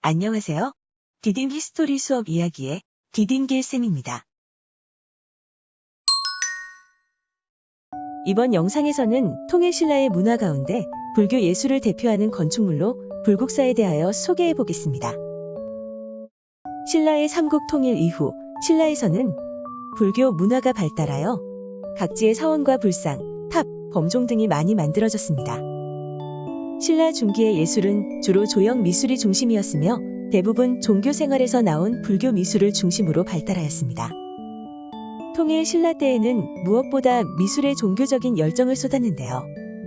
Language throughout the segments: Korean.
안녕하세요. 디딤 히스토리 수업 이야기의 디딤길 쌤입니다. 이번 영상에서는 통일신라의 문화 가운데 불교 예술을 대표하는 건축물로 불국사에 대하여 소개해 보겠습니다. 신라의 삼국 통일 이후 신라에서는 불교 문화가 발달하여 각지의 사원과 불상, 탑, 범종 등이 많이 만들어졌습니다. 신라 중기의 예술은 주로 조형 미술이 중심이었으며 대부분 종교 생활에서 나온 불교 미술을 중심으로 발달하였습니다. 통일 신라 때에는 무엇보다 미술에 종교적인 열정을 쏟았는데요.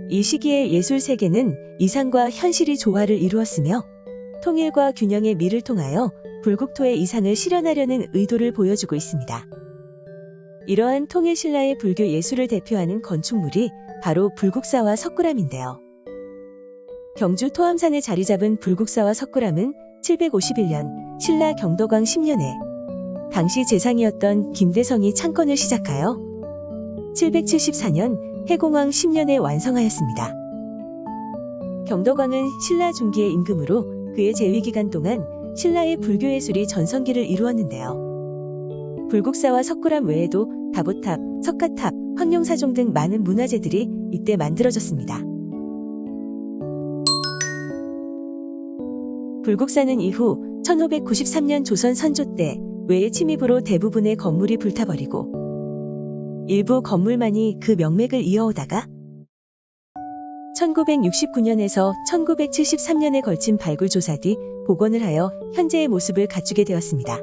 이 시기의 예술 세계는 이상과 현실이 조화를 이루었으며 통일과 균형의 미를 통하여 불국토의 이상을 실현하려는 의도를 보여주고 있습니다. 이러한 통일 신라의 불교 예술을 대표하는 건축물이 바로 불국사와 석굴암인데요. 경주 토암산에 자리 잡은 불국사와 석굴암은 751년 신라 경덕왕 10년에 당시 재상이었던 김대성이 창건을 시작하여 774년 해공왕 10년에 완성하였습니다. 경덕왕은 신라 중기의 임금으로 그의 재위기간 동안 신라의 불교 예술이 전성기를 이루었는데요. 불국사와 석굴암 외에도 다보탑, 석가탑, 황룡사종 등 많은 문화재들이 이때 만들어졌습니다. 불국사는 이후 1593년 조선 선조 때 외의 침입으로 대부분의 건물이 불타버리고 일부 건물만이 그 명맥을 이어오다가 1969년에서 1973년에 걸친 발굴 조사 뒤 복원을 하여 현재의 모습을 갖추게 되었습니다.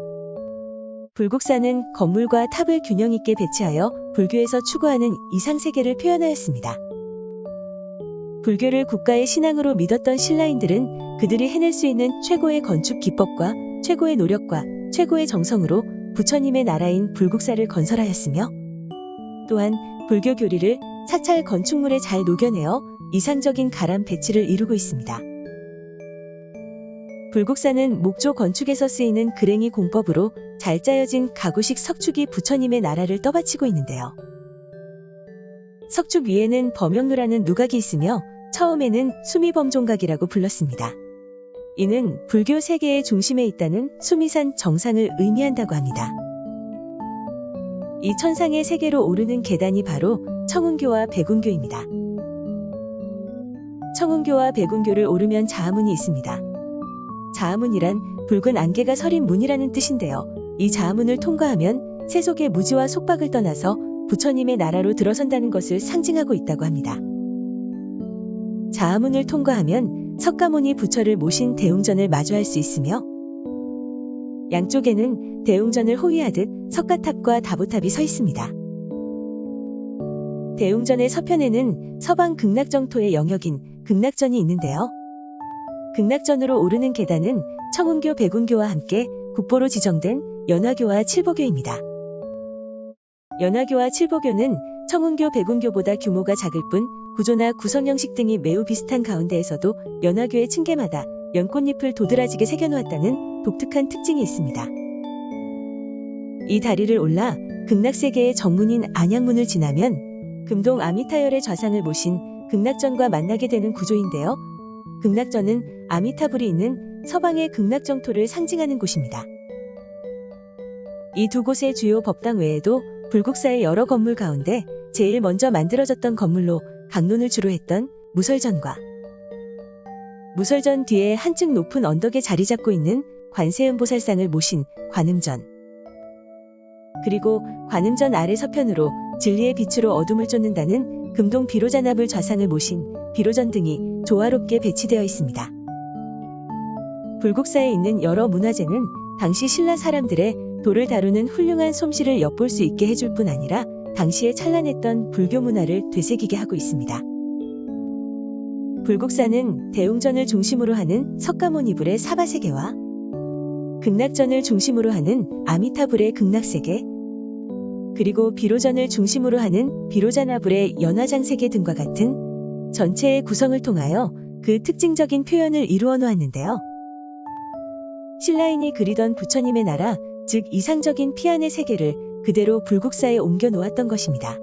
불국사는 건물과 탑을 균형 있게 배치하여 불교에서 추구하는 이상세계를 표현하였습니다. 불교를 국가의 신앙으로 믿었던 신라인들은 그들이 해낼 수 있는 최고의 건축 기법과 최고의 노력과 최고의 정성으로 부처님의 나라인 불국사를 건설하였으며 또한 불교 교리를 사찰 건축물에 잘 녹여내어 이상적인 가람 배치를 이루고 있습니다. 불국사는 목조 건축에서 쓰이는 그랭이 공법으로 잘 짜여진 가구식 석축이 부처님의 나라를 떠받치고 있는데요. 석축 위에는 범영루라는 누각이 있으며 처음에는 수미범종각이라고 불렀습니다. 이는 불교 세계의 중심에 있다는 수미산 정상을 의미한다고 합니다. 이 천상의 세계로 오르는 계단이 바로 청운교와 백운교입니다. 청운교와 백운교를 오르면 자하문이 있습니다. 자하문이란 붉은 안개가 서린 문이라는 뜻인데요. 이 자하문을 통과하면 세속의 무지와 속박을 떠나서 부처님의 나라로 들어선다는 것을 상징하고 있다고 합니다. 자하문을 통과하면 석가모니 부처를 모신 대웅전을 마주할 수 있으며 양쪽에는 대웅전을 호위하듯 석가탑과 다보탑이 서 있습니다. 대웅전의 서편에는 서방 극락정토의 영역인 극락전이 있는데요. 극락전으로 오르는 계단은 청운교, 백운교와 함께 국보로 지정된 연화교와 칠보교입니다. 연화교와 칠보교는 청운교, 백운교보다 규모가 작을 뿐 구조나 구성 형식 등이 매우 비슷한 가운데에서도 연화교의 층계마다 연꽃잎을 도드라지게 새겨놓았다는 독특한 특징이 있습니다. 이 다리를 올라 극락세계의 정문인 안양문을 지나면 금동 아미타열의 좌상을 모신 극락전과 만나게 되는 구조인데요. 극락전은 아미타불이 있는 서방의 극락정토를 상징하는 곳입니다. 이 두 곳의 주요 법당 외에도 불국사의 여러 건물 가운데 제일 먼저 만들어졌던 건물로 강론을 주로 했던 무설전과 무설전 뒤에 한층 높은 언덕에 자리 잡고 있는 관세음보살상을 모신 관음전, 그리고 관음전 아래 서편으로 진리의 빛으로 어둠을 쫓는다는 금동 비로자나불 좌상을 모신 비로전 등이 조화롭게 배치되어 있습니다. 불국사에 있는 여러 문화재는 당시 신라 사람들의 돌을 다루는 훌륭한 솜씨를 엿볼 수 있게 해줄 뿐 아니라 당시에 찬란했던 불교 문화를 되새기게 하고 있습니다. 불국사는 대웅전을 중심으로 하는 석가모니불의 사바세계와 극락전을 중심으로 하는 아미타불의 극락세계, 그리고 비로전을 중심으로 하는 비로자나불의 연화장세계 등과 같은 전체의 구성을 통하여 그 특징적인 표현을 이루어 놓았는데요. 신라인이 그리던 부처님의 나라, 즉 이상적인 피안의 세계를 그대로 불국사에 옮겨 놓았던 것입니다.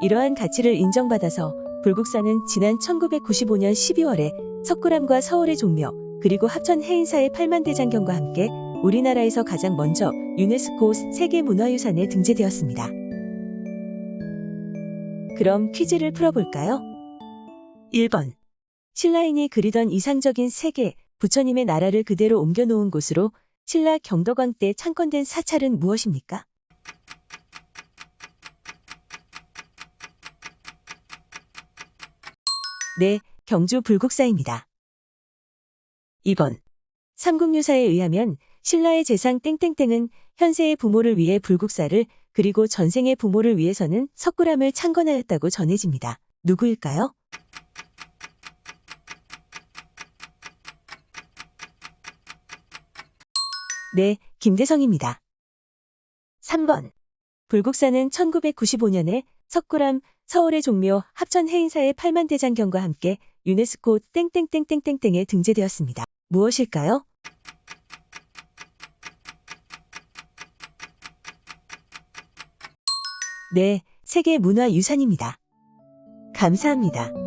이러한 가치를 인정받아서 불국사는 지난 1995년 12월에 석굴암과 서울의 종묘, 그리고 합천 해인사의 8만 대장경과 함께 우리나라에서 가장 먼저 유네스코 세계문화유산에 등재되었습니다. 그럼 퀴즈를 풀어볼까요? 1번. 신라인이 그리던 이상적인 세계, 부처님의 나라를 그대로 옮겨놓은 곳으로 신라 경덕왕 때 창건된 사찰은 무엇입니까? 네, 경주 불국사입니다. 2번. 삼국유사에 의하면 신라의 재상 땡땡땡은 현세의 부모를 위해 불국사를 그리고 전생의 부모를 위해서는 석굴암을 창건하였다고 전해집니다. 누구일까요? 네, 김대성입니다. 3번. 불국사는 1995년에 석굴암, 서울의 종묘, 합천 해인사의 8만 대장경과 함께 유네스코 땡땡땡땡땡땡에 등재되었습니다. 무엇일까요? 네, 세계문화유산입니다. 감사합니다.